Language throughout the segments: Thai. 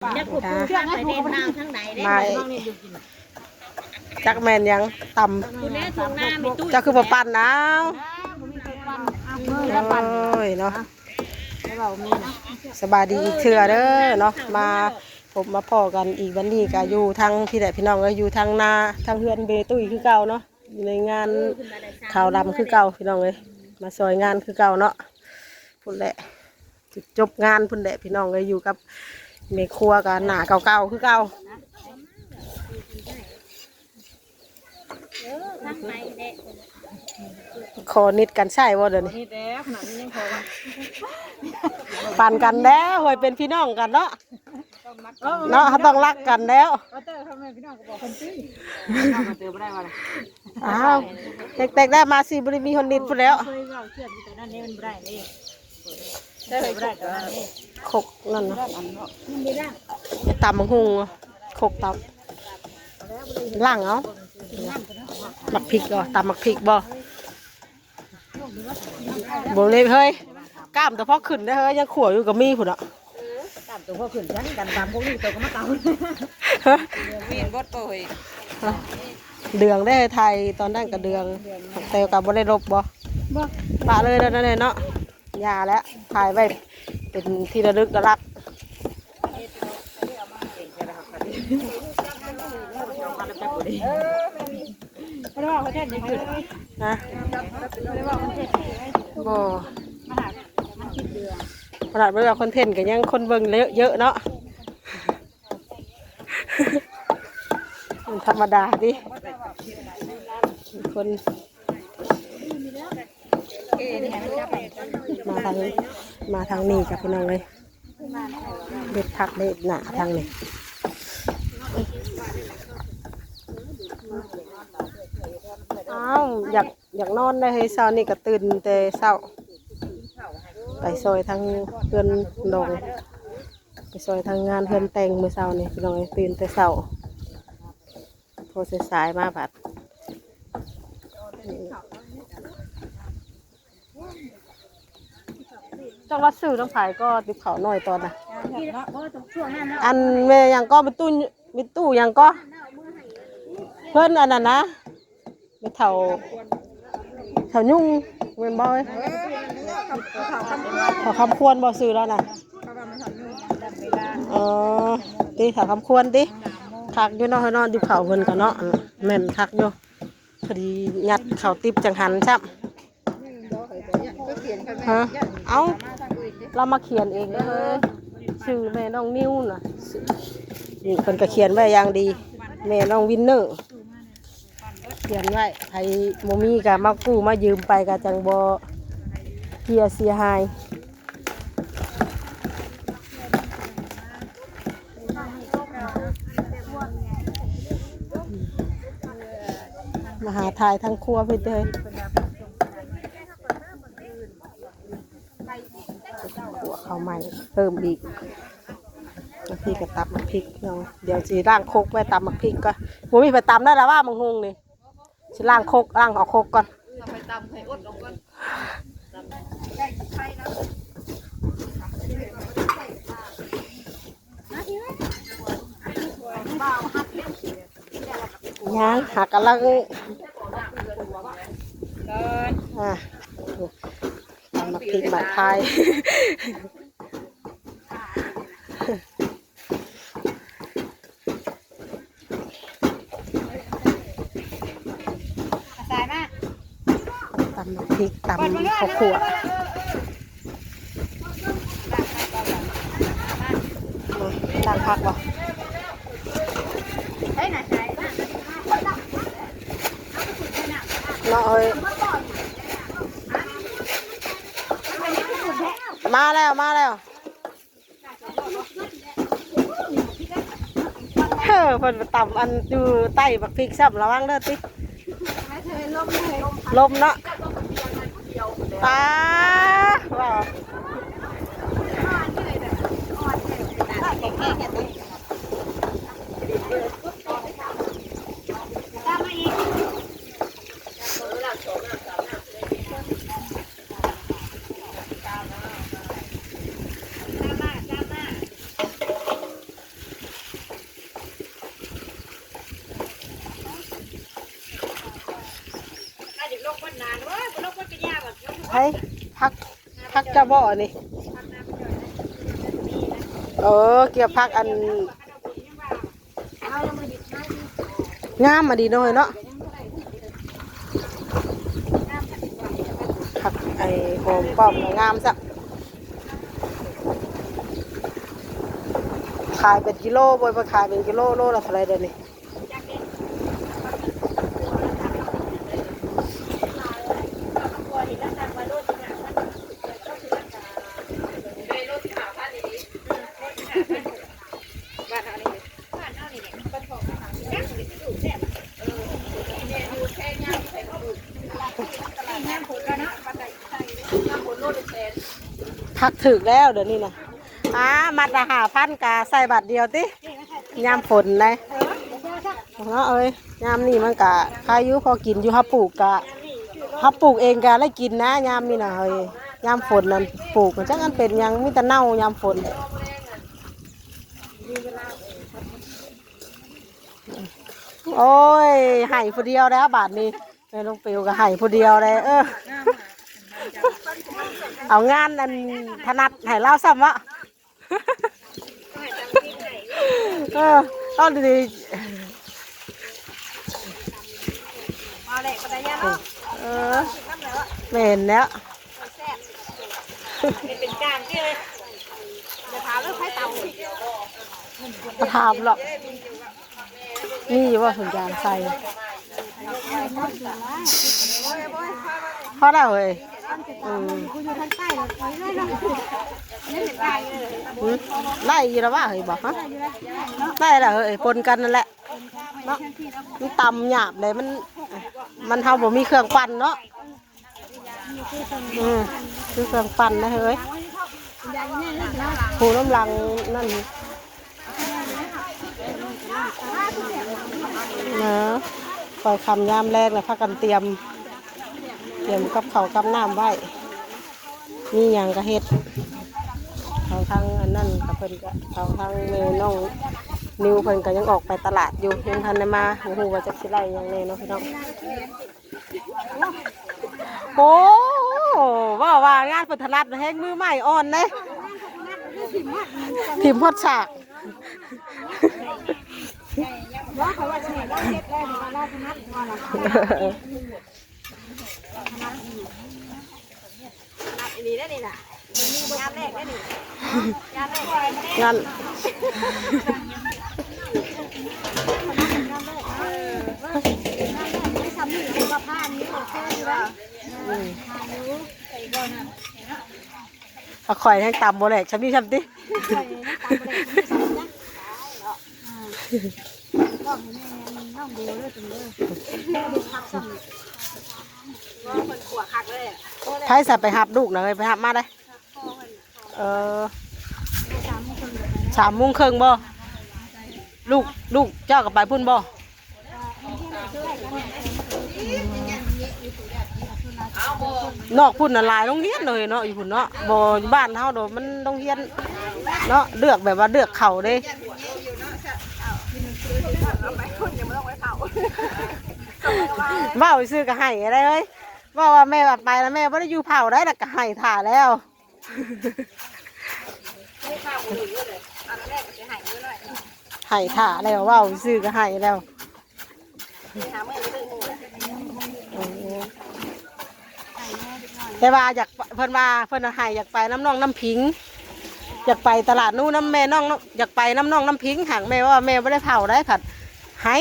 จะขุดเชือกไปเด่นนางทั้งไหนได้จักแมนยังต่คุณแม่ทวงหน้ามีตู้ำจะคือบ่ปั่นน้าวโอ้ยเนาะสบายดีอีกเทื่อเด้อเนาะมาผมมาพอกันอีกวันนี้ก็อยู่ทางพี่แต่พี่น้องก็อยู่ทางนาทางเฮือนเบตุ้ยคือเก่าเนาะอยู่ในงานข่าวดำคือเก่าพี่น้องเลยมาซอยงานคือเก่าเนาะพุ่นแหละจบงานพุ่นแหละพี่น้องเลยอยู่กับแม่ครัวกันหน้าเก่าๆคือเก่าขอนิดกันใช่บ่เดี๋ยวนี้ปั่นกันแล้วเฮ้ยเป็นพี่น้องกันเนาะเนาะต้องรักกันแล้วอ้าวเด็กๆได้มาสิบริมีคนนิดพูดแล้วขกนั่นนะตำมังหุงขกตำล่างเอาหมักพริกก็ตำหมักพริกบ่บ่เลยเฮ้ยกล้ามแต่พอขึ้นได้เฮ้ยยังขั่วอยู่กับมีผุดอ่ะกามตัวพ่อขึ้นฉันกันตามพวกนี้ตัวก็มาเต่ามีนบดตัวเดืองได้ไทยตอนนั้นกับเดืองแต่กับบ่ได้รบบ่ปะเลยนั่นเนาะยาแล้วถ่ายไว้เป็นที่ระลึกระลักนะบ่ขนาดไม่ว่าคอนเทนต์กันยังคนเบิ่งเยอะเนาะมันธรรมดาดิคนมาทางนี้กับพี่น้องเลยเด็ดผักเด็ดหนาทางนี้อ้าวอยากนอนได้ให้เช้านี่ก็ตื่นแต่เช้าไปซอยทางเพื่อนดงไปซอยทางงานเพื่อนแต่งเมื่อเช้านี่พี่น้องตื่นแต่เช้าโทรสายมาบัดจังหวัดสื่อต้องถ่ายก็ติดเขาหน่อยตอนน่ะอันเมย์ยังก็มีตู้ยังก็เพื่อนอันนั้นนะไปเถายุ่งเงินบ่อยเถาคำควรบ่สื่อแล้วนะตีเถาคำควรติคักอยู่เนาะให้นอนอยู่เขาเพิ่นกันเนาะแม่นคักอยู่พอดียัดเขาติบจังหันซับฮะเอาเรามาเขียนเองเลยชื่อแม่น้องนิ้วน่ะนี่คนก็เขียนไว้อย่างดีแม่น้องวินเนอร์เขียนไว้ใครโมมี่กับมากู้มายืมไปกับจังบเกียเสียหายมาหาถ่ายทั้งครัวไปเลยหัวเขาใหม่เพิ่มอีกน้ำพริกกับตับน้ำพริกเนาะเดี๋ยวจีร่างโคกไว้ตำน้ำพริกก็โมมีไปตำได้แล้วว่ามังฮงนี่จีร่างโคกร่างเอาโคกก่อนไปตำให้อดลงก่อนยังหากำลังตำน้ำพริกแบบไทยตำน้ำพริกตำข้าวคั่วต่างพักบ่เนาะเอ้ยมาแล้วเพิ่นต่ำอันอยู่ใต้บักพริกซ้ำระวังเด้อติลมเนาะตาว้าว ให้พักจะบ่อนี่เกี่ยวพักอันงามมาดีหน่อยเนาะผักไอ้หอมป้อมงามสักขายเป็นกิโลบ่อยมาขายเป็นกิโลโลละเท่าไรเดี๋ยวนี้พักถึกแล้วเดี๋ยวนี้นะมัดละ5,000กาใส่บาทเดียวติยามฝนเลยเอ้ยยามนี่มันกะพายุพอกินอยู่ฮับปลูกกะฮับปลูกเองกะได้กินนะยามนี่นะเฮ้ยยามฝนนั่นปลูกมันจังอันเป็นยังมีแต่เน่ายามฝนโอ้ยไห่ผู้เดียวแล้วบาทนี้แม่ลงเปียวก็ไห่ผู้เดียวเลยเอางานนั้นถนัดไห่เล่าซ้ำวะต้องดีเหม็นแล้วเป็นการที่เลยจะถามเรื่องไฟเตาถามหรอกนี่ว่าสัญญาณใส่เพราะอะไรเว้ยไล่ยี่ละว่าเฮ้ยบอกฮะไล่ละเฮ้ยปนกันนั่นแหละเนาะมันตำหยาบเลยมันเท่าบ่มีเครื่องปั่นเนาะคือเครื่องปั่นนะเฮ้ยหูน้ำลังนั่นนะปล่อยคำยามแรกเลยพักกันเตรียมกับเขากับน้ำไว้นี่อย่างกระเฮ็ดเขาทางอันนั่นกับเพิ่นกับเขาทางเมน้องนิวเพิ่นก็ยังออกไปตลาดอยู่ยังทันได้มาโอ้โหว่าจะสิไล่ยังไงเนาะพี่น้องโอ้ว่างานเพิ่นถนัดแฮงมือใหม่อ่อนเลยถิ่มฮอดฉากนี่ได้นี่น่ะนี่ยามแรกได้นี่ยามแรกงั้นไม่ทำนี่คือว่าผ้านี้โอเคอยู่แล้วเอาข่อยให้ตำโบแหลกช้ำนี่ช้ำดิน้องเดียวเลยถึงเลยพักสั่งคนขวคักเลยไพ่สับไปหับลูกหน่อยไปหับมาได้3:30บ่ลูกเจ้ากับไปพุ่นบ่นอกพุ่นน่ะลายโรงเรียนเลยเนาะอยู่พุ่นเนาะบ่บ้านเฮาโดมันโรงเรียนเนาะเลือกแบบว่าเลือกเข่าเด้เบ้าซื้อก็ให้อะไรเลยว่าแม่ไปแล้วแม่ไม่ได้อยู่เผาได้แล้วก็ให้ถ่าแล้วให้ถ่าแล้วว่าซื้อก็ให้แล้วแต่ว่าอยากเพิ่นให้อยากไปน้ำน้องน้ำพิงอยากไปตลาดนู้นน้ำแม่น้องอยากไปน้ำน้องน้ำพิงห่างแม่ว่าแม่ไม่ได้เผาได้ผัดให้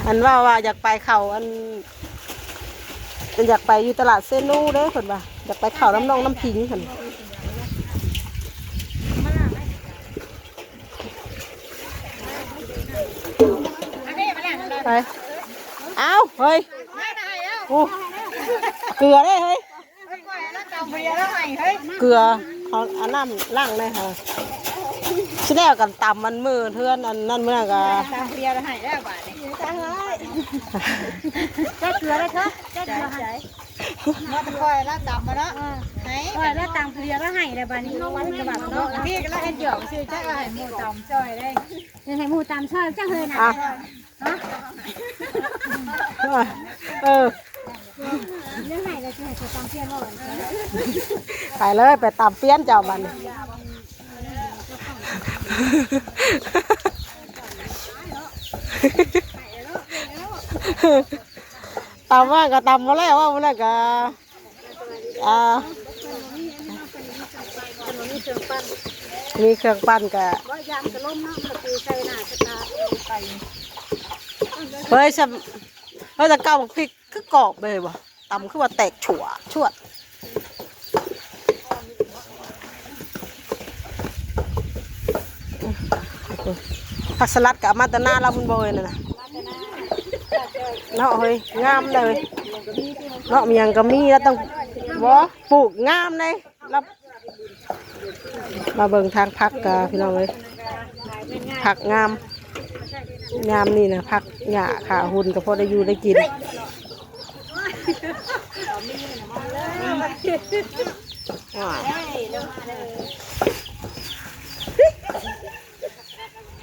อันว่าอยากไปเขาอันอยากไปอยู่ตลาดเซนูเด้คนว่าอยากไปเขาน้ำน้องน้ำพิงคนไปเอาเฮ้ยเกลือได้เฮ้ยเกลือเขาอันน้ำล่างเลยค่ะชิ้นแรกกันตำมันมือเทือนอันนั่นเมื่อกัตาเกลือให้แล้วบาทนี่ตาเฮ้ยแก้เกลือเลยครับแก้เกลือให้มาตะคอยแล้วตำมาเนาะให้คอยแล้วตำเกลือแล้วให้เลยบาทนี้เขาจะแบบเนาะพี่ก็แล้วเห็นหยอกซื้อจักให้หมูตำช่อยได้ยังให้หมูตำช่อยจังเลยนะ ยังไงเราจะให้ตามเพี้ยนว่า ไปเลยไปตามเปี้ยนเจ้าบันตำว่าก็ตำมาแล้วว่ามาแล้วก็มีเครื่องปั้นก็ว่ายามกระล้มเนาะก็คือใส่หน้าสตาร์ลงไป เฮ้ยฉันเราจะเกาพริกคือกรอบเลยบ่ตำคือว่าแตกชั่วชวดผักสลัดกับมาตานาเราบุญโบยน่ะนะเนาะเฮ้ยงามเลยเนาะมีอย่างก็มีแล้วต้องบ่ปลูกงามเลยแล้วมาเบิ่งทางพักกับพี่น้องเลยผักงามงามนี่นะผักหญ้าขาหุ่นก็พอได้อยู่ได้กิน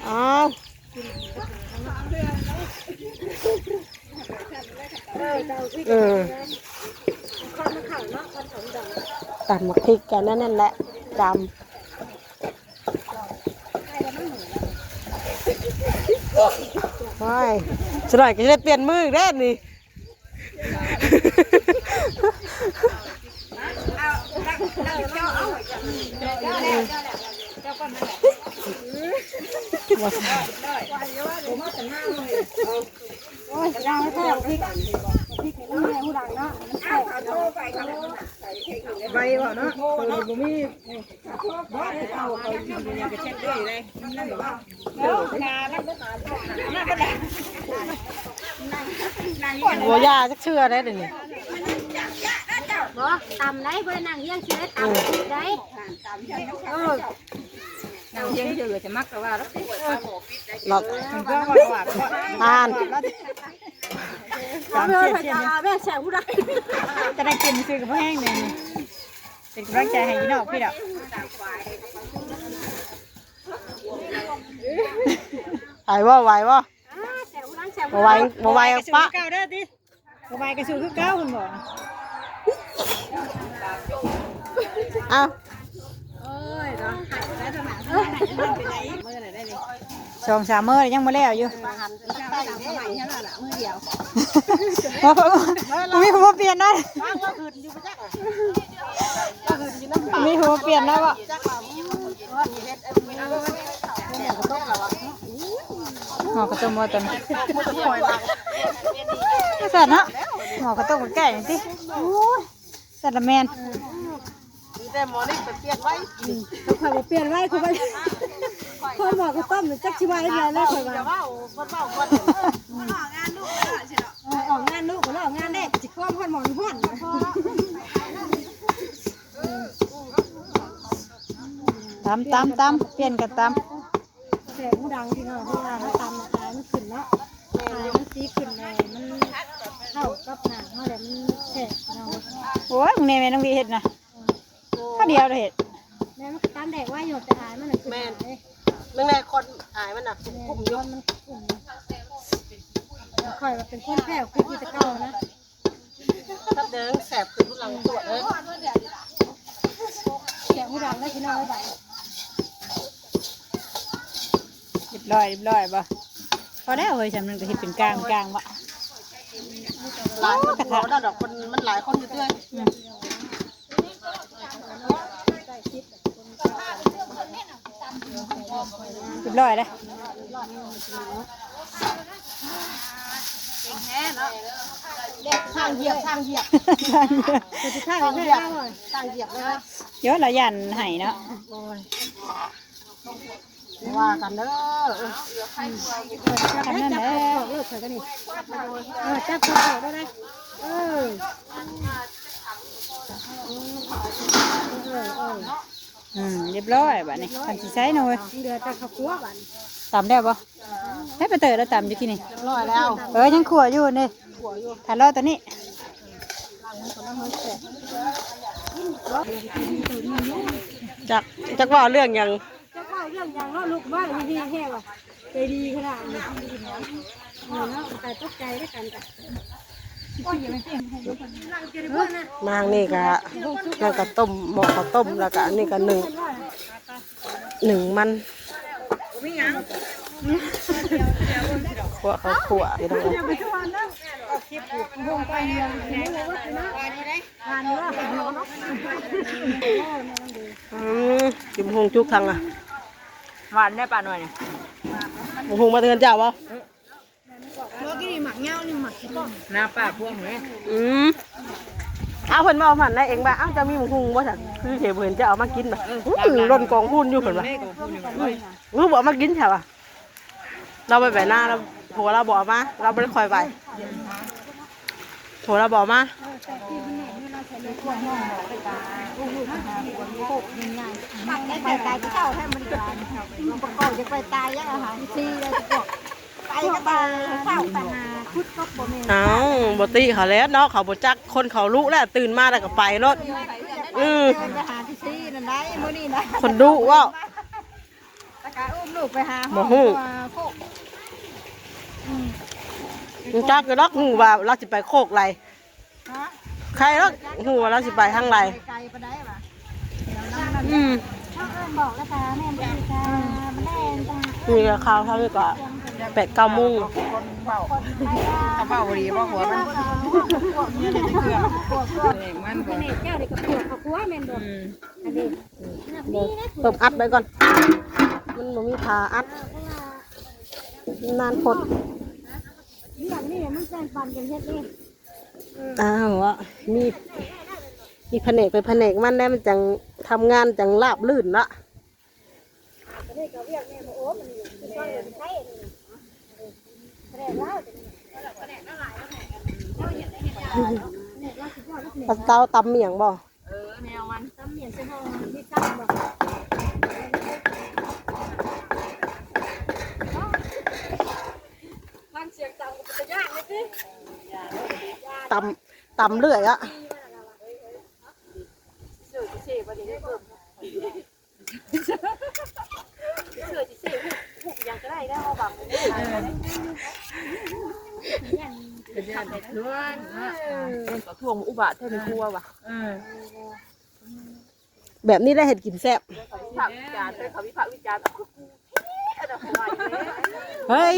อ้าวตำพริกกันนั่นแหละจำไม่สลายก็จะได้เปลี่ยนมือได้นี่โอ้ยเราให้แท้พริกนี่แม่ผู้ดังเนาะใบบ่เนาะบ่มีหัวยาจักเชื่อได้เดี๋ยวนี้บ่ตำได้เพิ่นนั่งเฮียงสิได้ตำได้นั่งเฮียงอยู่จะมักก็ว่าแล้วหลอดทานแม่แฉผู้ดังจะได้กินซื้อกับแห้งเลยเป็นกำลังใจให้พี่น้องพี่ดอกไหวบ่บ่ไหวปะเก่าเด้อติบ่ไหวกระสูคือเก่าคุณบ่อ้าว2-3 มื้อยังบ่แล้วอยู่มีหัวเปลี่ยนได้มีหัวเปลี่ยนได้บ่หมอกระต้มว่าตอนสัตว์เนาะหมอกระต้มกับแก่สิสัตว์ละแมนแต่หมอนี่เปลี่ยนไว้เขาเปลี่ยนไว้เขาไปเขาหมอกระต้มจักชิไว้เลยเลยเขาว่าออกงานลูกแล้วออกงานเด็กจิกก้อมคนหมอนห้อนตามเปลี่ยนกันตามแสงดังที่เนาะเพราะว่าถ้าตามราคามันขึ้นเนาะมันสีขึ้นเลยมันเข้ากับหนังเท่าไหร่มันแสงเนาะโอ้ยมึงเนี่ยแม่น้องวีเห็ดนะข้าวเดียวเลยเห็ดแม่มันตามแดกว่าหยดจะหายมันแม่เมื่อไงคนหายมันน่ะกลุ่มยกมันกลุ่มคอยว่าเป็นคนแพ้คือที่จะเก่านะถ้าเดินแสบคือผู้หลังตรวจเลยแสงผู้ดังได้ที่น้องไว้บ่เรียบร้อยป่ะพอได้เฮ้ยฉันมันก็เห็ดเป็นกลางวะหลายคนกระทะดอกคนมันหลายคนอยู่ด้วยเรียบร้อยเลยทางเหยียบทางเหยียบเลยเยอะละยันไห้เนาะว่ากันเด้อทำนั่นแหละเลิกเถอะกันนี่จับเขาได้ไหมเรียบร้อยบ้านนี้ทำสีใช้หน่อยเดือดแต่ข้าวคั่วบ้านตำได้ปะให้ไปเตยแล้วตำอยู่ที่นี่ร้อยแล้วยังขั่วอยู่นี่ถ่ายรอตัวนี้จักว่าเรื่องอย่างเนาะลูกบ้านดีแค่ว่ะใจดีขนาดนี้เนาะแต่ตกใจด้วยกันจ้ะ มางนี่ก็นั่นก็ต้มหม้อข้าวต้มแล้วก็อันนี้ก็หนึ่งมันขั่วเขาขั่วอยู่ตรงนั้นกินหงจุกทางอ่ะ หวานได้ป่ะหน่อยเนี่ย หงมาเตือนเจ้าป่ะ น้าป่าพวกนี้ เอาเพิ่นมาเอาผันได้เองบ่เอาจะมีหมูหุงบ่สั่นคือเฉยเพิ่นจะเอามากินบ่ร่นกองพูนอยู่เพิ่นว่ารู้บ่เอามากินใช่ป่ะเราไปหน้าเราโทรเราบอกมาเราไม่ได้คอยไปโทรเราบอกมาไปตายที่เจ้าให้มันมันประกอบจะไปตายยังอาหารซีเลยไปก็ไปเฝ้าปัญหาพุทธก็บ่แม่น อ้าวบ่ตีเขาแล้วเนาะเขาบ่จักคนเขารู้แล้วตื่นมาแล้วก็ไปรถไปหาที่ซีนั่นได้มื้อนี้นะ คนดุว่า ตะกาอุ้มลูกไปหา บ่ฮู้มึงจักก็ดอกฮู้ว่าเราสิไปโคกไรใครดอกฮู้ว่าเราสิไปทางไร ไกลไปได้ป่ะ บอกแล้วค่ะแม่ไม่ดีค่ะมันแรงจ้า มีราคาเท่านี้ก็8-9 โมง เขาเฝ้าดีบ่หัวมันมัน เนตเจ้าเด็กกับปวดกับหัวแม่นบอกอันนี้ เติมอัดไว้ก่อนมันบ่มีผ้าอัดนานพด อย่างนี้มันแซงฟันกันเฮ็ดนี่ อ้าวอ่ะมีแผนกไปแผนกมันได้มันจังทำงานจังราบลื่นละปลาเต้าตำเมี่ยงบ่ แนวมัน ตำเหมียนเส้นห้องที่ตั้งบอก มันเสียงดังมันจะยากเลยสิ ตำเรื่อยอะ เสือจิเซ่บ่ได้เพิ่มเสือจิเซ่พวกยังก็ได้ได้เอาบังเป็นญาติเพื่อนเป็นต่อทวงอุบะเท่าในครัวว่ะ แบบนี้ได้เห็ดกินแซ่บ ผักวิจารณ์เป็นเขาวิพากษ์วิจารณ์คือกูอะไรของมัน เฮ้ย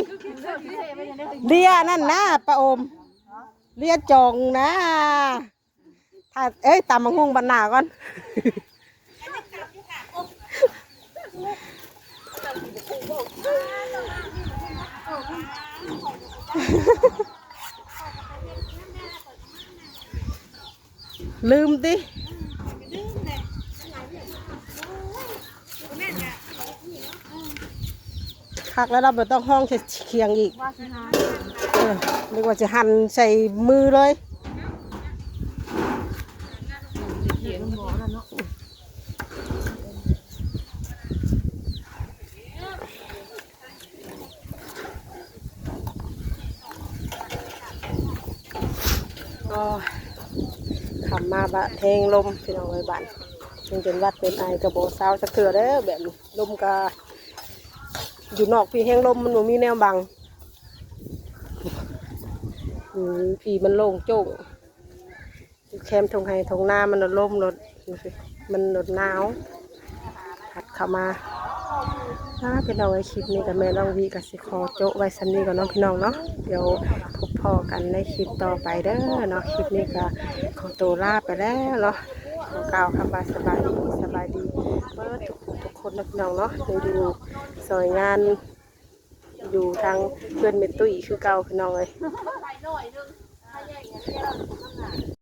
เลียนั่นนะป้าโอมเลียจองนะถ้าตำมังงบรรณาก่อนลืมดิคักแล้วเราไม่ต้องห้องเคียงอีกเรียกว่าจะหั่นใส่มือเลยก็ขับมาบะเทงลมพี่น้องไว้บ้านยังเป็นวัดเป็นไอกระโบเศร้าจะเกลือเด้อแบบนี้ลมกาอยู่นอกพี่แห้งลมมันบ่มีแนวบังพี่มันโล่งโจ้งแคมทงไฮทงหน้ามันลมรถมันรถหนาวผัดเข้ามาพี่น้องไว้คลิปนี้กับแม่น้องวีกับสิคอโจ้ไว้ซันนี้ก่อนน้องพี่น้องเนาะเดี๋ยวพบพ่อกันในคลิปต่อไปเด้อเนาะคลิปนี้ก็ขอตัวลาไปแล้วเนาะขอกล่าวคำว่าสบายดีเมื่อทุกคนนะพี่น้องเนาะดูสวยงานอยู่ทางเพื่อนเมตุ้ยคือเก่าพี่น้องเลย